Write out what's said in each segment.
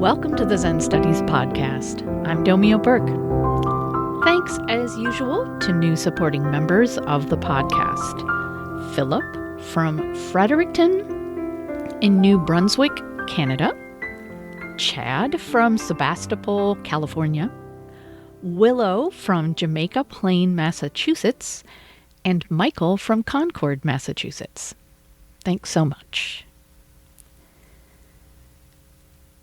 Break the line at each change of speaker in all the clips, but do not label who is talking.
Welcome to the Zen Studies podcast. I'm Domio Burke. Thanks, as usual, to new supporting members of the podcast. Philip from Fredericton in New Brunswick, Canada. Chad from Sebastopol, California. Willow from Jamaica Plain, Massachusetts. And Michael from Concord, Massachusetts. Thanks so much.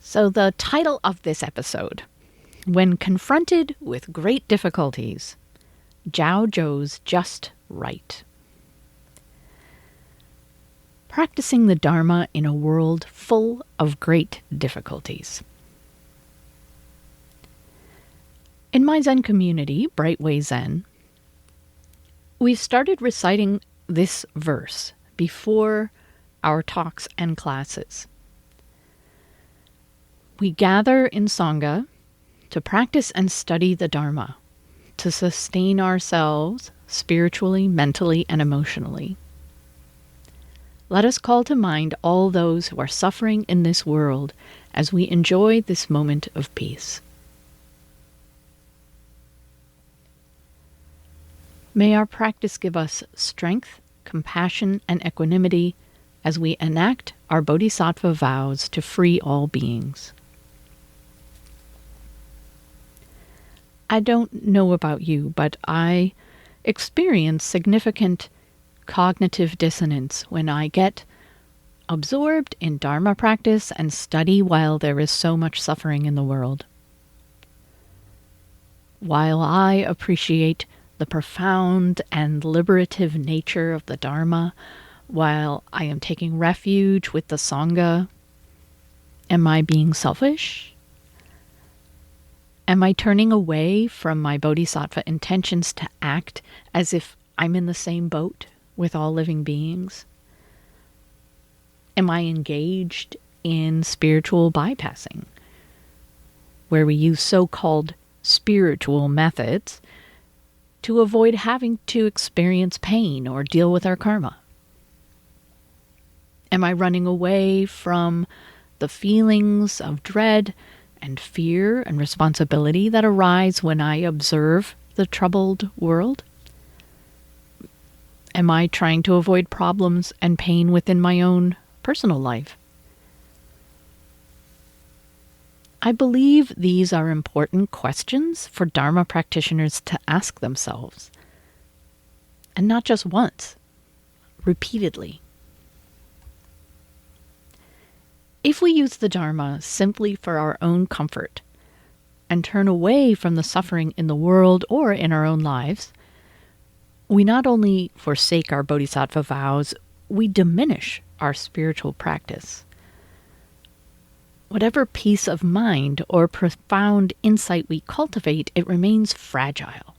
So the title of this episode, When Confronted with Great Difficulties, Zhaozhou's Just Right. Practicing the Dharma in a world full of great difficulties. In my Zen community, Brightway Zen, we've started reciting this verse before our talks and classes. We gather in Sangha to practice and study the Dharma, to sustain ourselves spiritually, mentally, and emotionally. Let us call to mind all those who are suffering in this world as we enjoy this moment of peace. May our practice give us strength, compassion, and equanimity as we enact our bodhisattva vows to free all beings. I don't know about you, but I experience significant cognitive dissonance when I get absorbed in Dharma practice and study while there is so much suffering in the world. While I appreciate the profound and liberative nature of the Dharma, while I am taking refuge with the Sangha, am I being selfish? Am I turning away from my bodhisattva intentions to act as if I'm in the same boat with all living beings? Am I engaged in spiritual bypassing, where we use so-called spiritual methods to avoid having to experience pain or deal with our karma? Am I running away from the feelings of dread and fear and responsibility that arise when I observe the troubled world? Am I trying to avoid problems and pain within my own personal life? I believe these are important questions for Dharma practitioners to ask themselves. And not just once, repeatedly. If we use the Dharma simply for our own comfort and turn away from the suffering in the world or in our own lives, we not only forsake our bodhisattva vows, we diminish our spiritual practice. Whatever peace of mind or profound insight we cultivate, it remains fragile.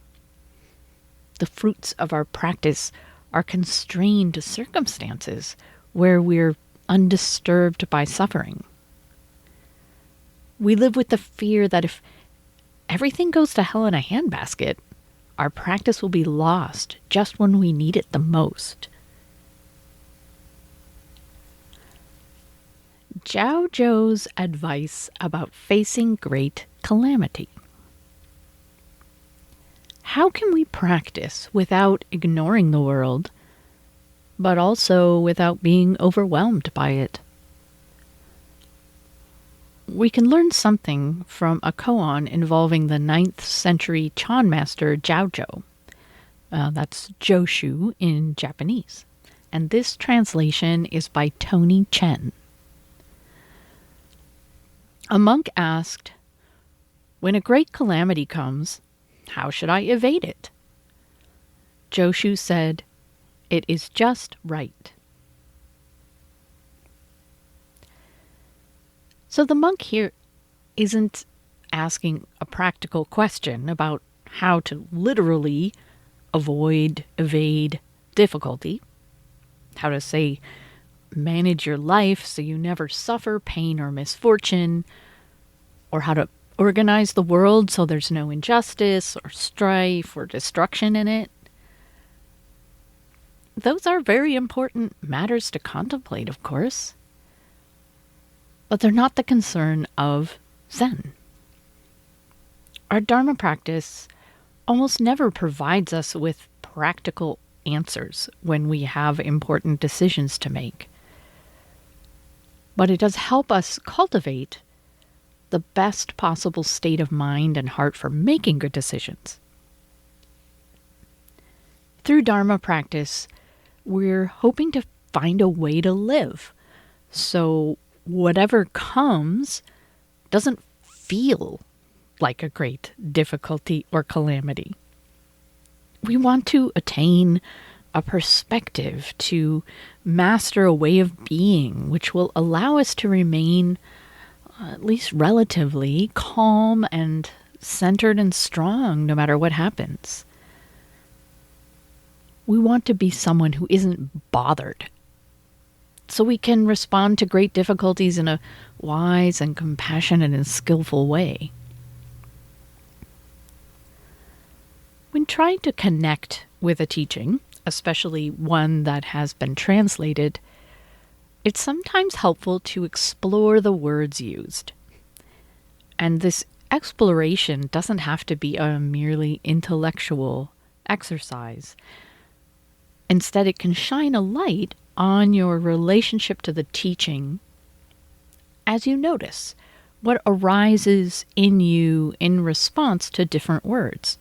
The fruits of our practice are constrained circumstances where we're undisturbed by suffering. We live with the fear that if everything goes to hell in a handbasket, our practice will be lost just when we need it the most. Zhaozhou's advice about facing great calamity. How can we practice without ignoring the world, but also without being overwhelmed by it? We can learn something from a koan involving the 9th century Chan master Zhaozhou. That's Joshu in Japanese. And this translation is by Tony Chen. A monk asked, "When a great calamity comes, how should I evade it?" Joshu said, "It is just right." So the monk here isn't asking a practical question about how to literally evade difficulty, how to, say, manage your life so you never suffer pain or misfortune, or how to organize the world so there's no injustice or strife or destruction in it. Those are very important matters to contemplate, of course. But they're not the concern of Zen. Our Dharma practice almost never provides us with practical answers when we have important decisions to make. But it does help us cultivate the best possible state of mind and heart for making good decisions. Through Dharma practice, we're hoping to find a way to live so whatever comes doesn't feel like a great difficulty or calamity. We want to attain a perspective, to master a way of being which will allow us to remain at least relatively calm and centered and strong no matter what happens. We want to be someone who isn't bothered, so we can respond to great difficulties in a wise and compassionate and skillful way. When trying to connect with a teaching, especially one that has been translated, it's sometimes helpful to explore the words used. And this exploration doesn't have to be a merely intellectual exercise. Instead, it can shine a light on your relationship to the teaching as you notice what arises in you in response to different words.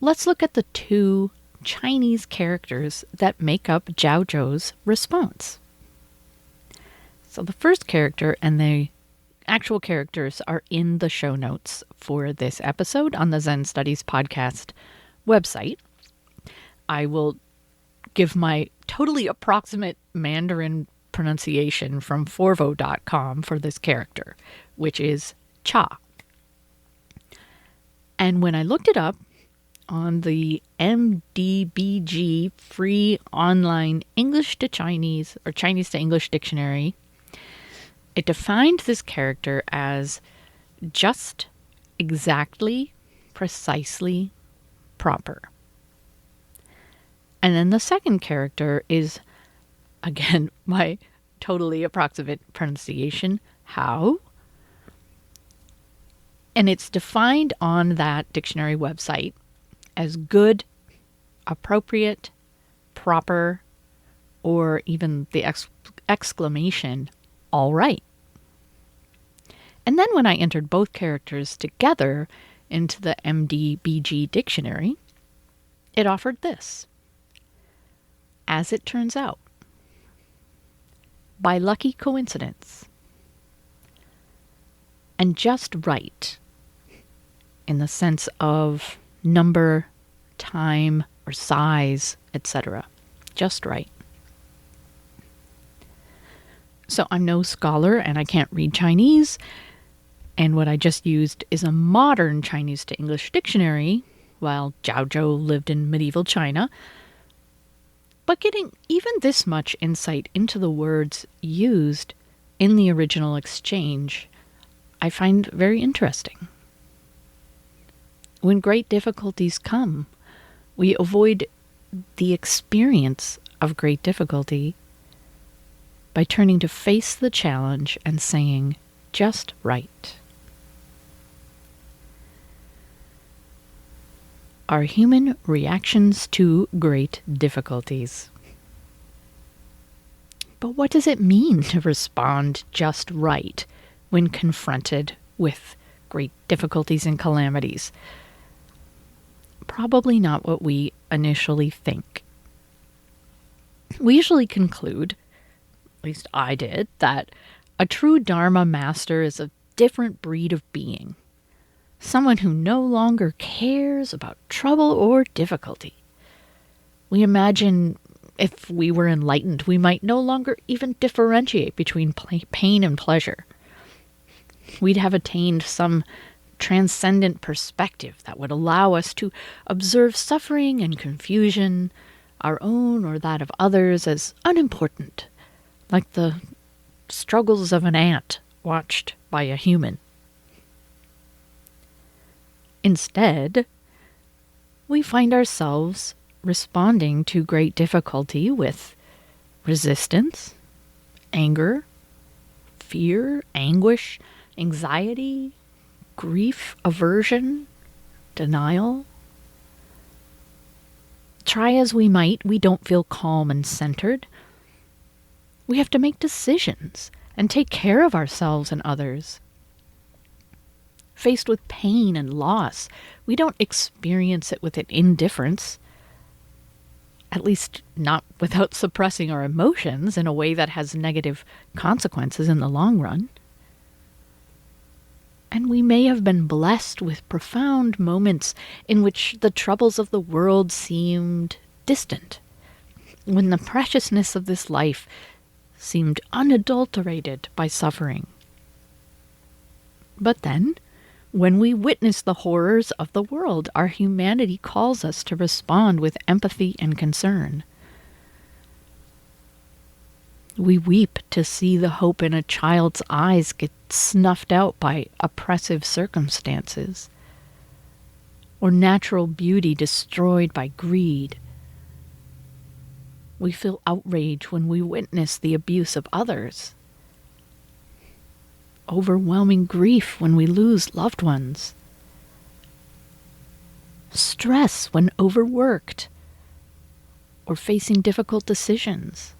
Let's look at the two Chinese characters that make up Zhaozhou's response. So the first character and the actual characters are in the show notes for this episode on the Zen Studies podcast website. I will give my totally approximate Mandarin pronunciation from forvo.com for this character, which is Cha. And when I looked it up on the MDBG free online English to Chinese or Chinese to English dictionary, it defined this character as just, exactly, precisely, proper. And then the second character is, again, my totally approximate pronunciation, how. And it's defined on that dictionary website as good, appropriate, proper, or even the exclamation, all right. And then when I entered both characters together into the MDBG dictionary, it offered this. As it turns out, by lucky coincidence, and just right, in the sense of number, time, or size, etc. Just right. So I'm no scholar and I can't read Chinese, and what I just used is a modern Chinese to English dictionary, while Zhaozhou lived in medieval China. But getting even this much insight into the words used in the original exchange, I find very interesting. When great difficulties come, we avoid the experience of great difficulty by turning to face the challenge and saying, just right. Our human reactions to great difficulties. But what does it mean to respond just right when confronted with great difficulties and calamities? Probably not what we initially think. We usually conclude, at least I did, that a true Dharma master is a different breed of being. Someone who no longer cares about trouble or difficulty. We imagine if we were enlightened, we might no longer even differentiate between pain and pleasure. We'd have attained some transcendent perspective that would allow us to observe suffering and confusion, our own or that of others, as unimportant, like the struggles of an ant watched by a human. Instead, we find ourselves responding to great difficulty with resistance, anger, fear, anguish, anxiety, grief, aversion, denial. Try as we might, we don't feel calm and centered. We have to make decisions and take care of ourselves and others. Faced with pain and loss, we don't experience it with an indifference, at least not without suppressing our emotions in a way that has negative consequences in the long run. And we may have been blessed with profound moments in which the troubles of the world seemed distant, when the preciousness of this life seemed unadulterated by suffering. But then, when we witness the horrors of the world, our humanity calls us to respond with empathy and concern. We weep to see the hope in a child's eyes get snuffed out by oppressive circumstances, or natural beauty destroyed by greed. We feel outrage when we witness the abuse of others, overwhelming grief when we lose loved ones, stress when overworked or facing difficult decisions.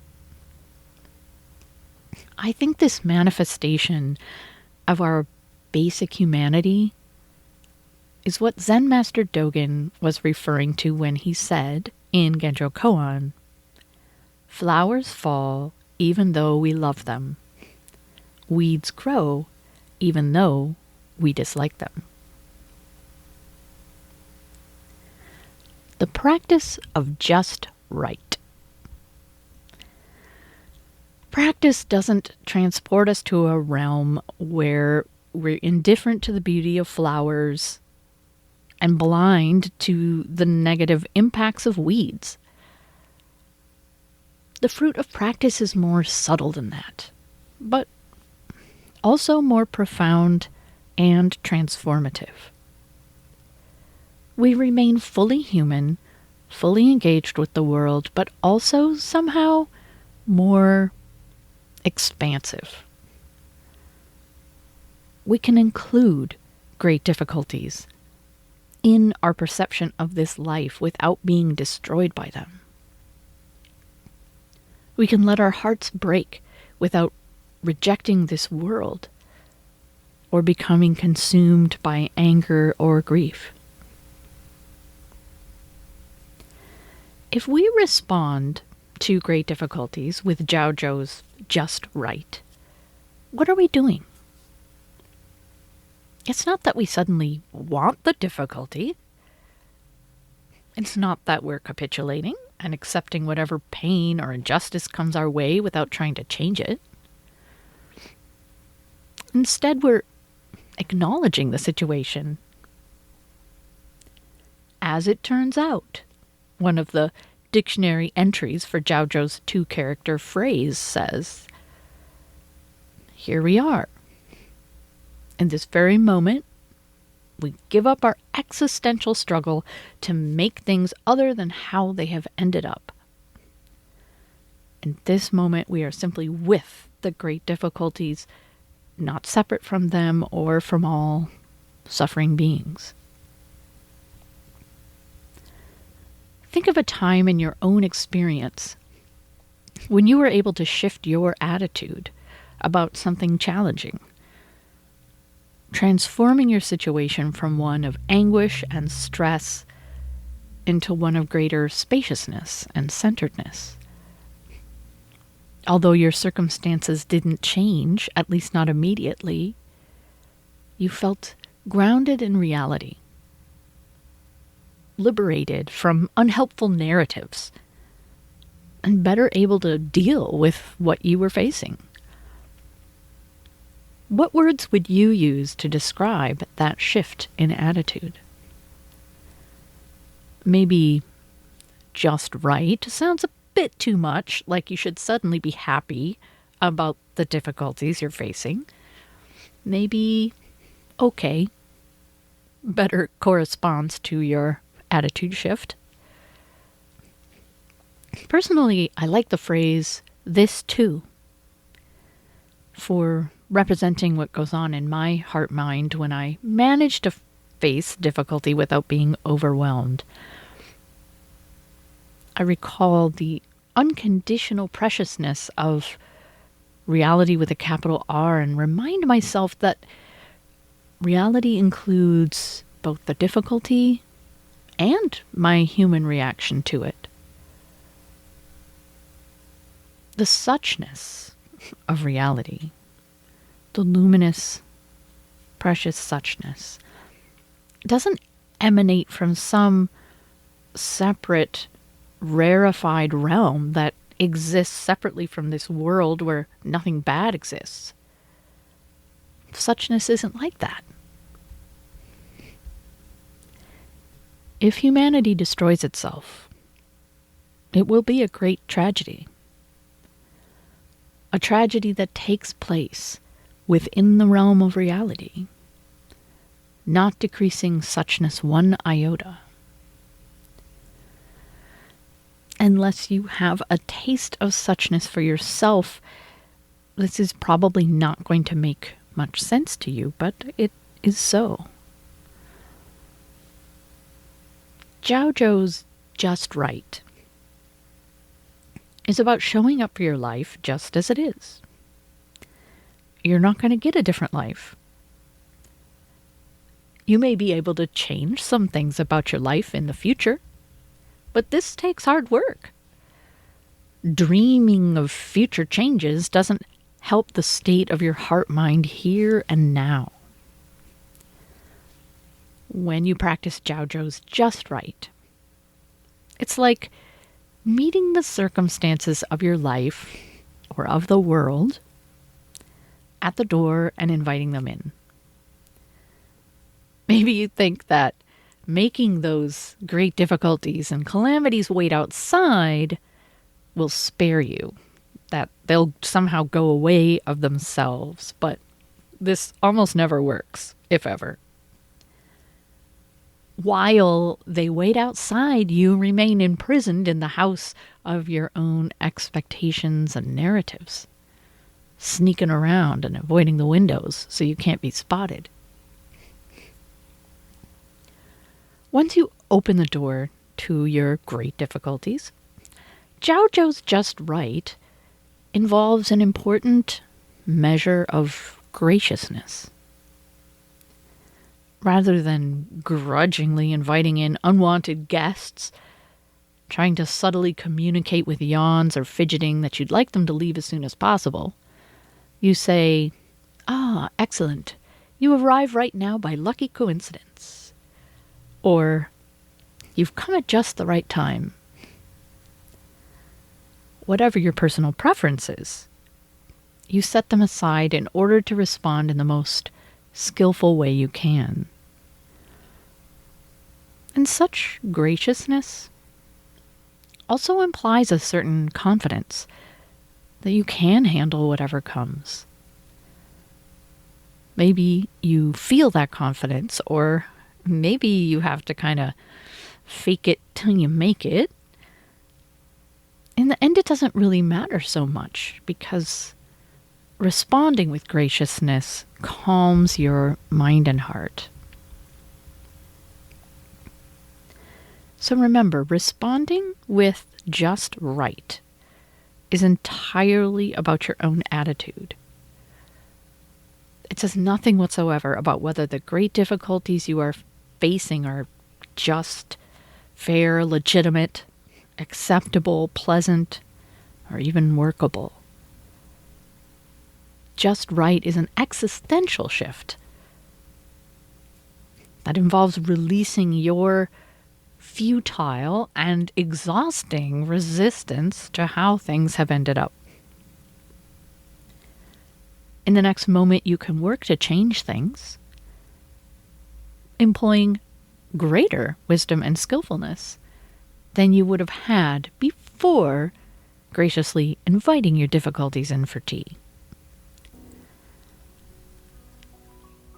I think this manifestation of our basic humanity is what Zen Master Dogen was referring to when he said in Genjo Koan, "Flowers fall even though we love them. Weeds grow even though we dislike them." The practice of just right. Practice doesn't transport us to a realm where we're indifferent to the beauty of flowers and blind to the negative impacts of weeds. The fruit of practice is more subtle than that, but also more profound and transformative. We remain fully human, fully engaged with the world, but also somehow more expansive. We can include great difficulties in our perception of this life without being destroyed by them. We can let our hearts break without rejecting this world or becoming consumed by anger or grief. If we respond to great difficulties with Zhaozhou's just right, what are we doing? It's not that we suddenly want the difficulty. It's not that we're capitulating and accepting whatever pain or injustice comes our way without trying to change it. Instead, we're acknowledging the situation. As it turns out, one of the dictionary entries for Zhaozhou's two-character phrase says, "Here we are. In this very moment, we give up our existential struggle to make things other than how they have ended up. In this moment, we are simply with the great difficulties, not separate from them or from all suffering beings." Think of a time in your own experience when you were able to shift your attitude about something challenging, transforming your situation from one of anguish and stress into one of greater spaciousness and centeredness. Although your circumstances didn't change, at least not immediately, you felt grounded in reality, liberated from unhelpful narratives, and better able to deal with what you were facing. What words would you use to describe that shift in attitude? Maybe just right sounds a bit too much, like you should suddenly be happy about the difficulties you're facing. Maybe okay better corresponds to your attitude shift. Personally, I like the phrase "this too," for representing what goes on in my heart mind when I manage to face difficulty without being overwhelmed. I recall the unconditional preciousness of reality with a capital R and remind myself that reality includes both the difficulty and my human reaction to it. The suchness of reality, the luminous, precious suchness, doesn't emanate from some separate, rarefied realm that exists separately from this world where nothing bad exists. Suchness isn't like that. If humanity destroys itself, it will be a great tragedy. A tragedy that takes place within the realm of reality, not decreasing suchness one iota. Unless you have a taste of suchness for yourself, this is probably not going to make much sense to you, but it is so. Zhaozhou's Just Right is about showing up for your life just as it is. You're not going to get a different life. You may be able to change some things about your life in the future, but this takes hard work. Dreaming of future changes doesn't help the state of your heart-mind here and now. When you practice Zhaozhou's Just Right, it's like meeting the circumstances of your life or of the world at the door and inviting them in. Maybe you think that making those great difficulties and calamities wait outside will spare you, that they'll somehow go away of themselves, but this almost never works, if ever. While they wait outside, you remain imprisoned in the house of your own expectations and narratives, sneaking around and avoiding the windows so you can't be spotted. Once you open the door to your great difficulties, Zhaozhou's Just Right involves an important measure of graciousness. Rather than grudgingly inviting in unwanted guests, trying to subtly communicate with yawns or fidgeting that you'd like them to leave as soon as possible, you say, "Ah, excellent. You arrive right now by lucky coincidence." Or, "You've come at just the right time." Whatever your personal preference is, you set them aside in order to respond in the most skillful way you can. And such graciousness also implies a certain confidence that you can handle whatever comes. Maybe you feel that confidence, or maybe you have to kind of fake it till you make it. In the end, it doesn't really matter so much, because responding with graciousness calms your mind and heart. So remember, responding with just right is entirely about your own attitude. It says nothing whatsoever about whether the great difficulties you are facing are just, fair, legitimate, acceptable, pleasant, or even workable. Just right is an existential shift that involves releasing your futile and exhausting resistance to how things have ended up. In the next moment, you can work to change things, employing greater wisdom and skillfulness than you would have had before graciously inviting your difficulties in for tea.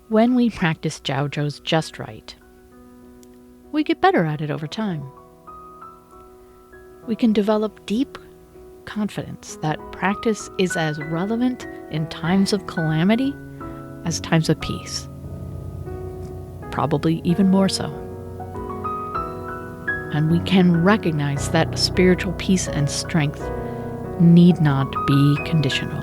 When we practice Zhaozhou's Just Right, we get better at it over time. We can develop deep confidence that practice is as relevant in times of calamity as times of peace. Probably even more so. And we can recognize that spiritual peace and strength need not be conditional.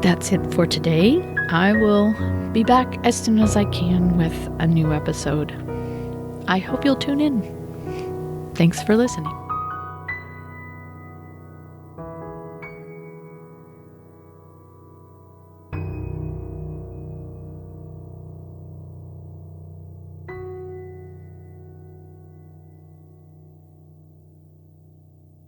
That's it for today. I will be back as soon as I can with a new episode. I hope you'll tune in. Thanks for listening.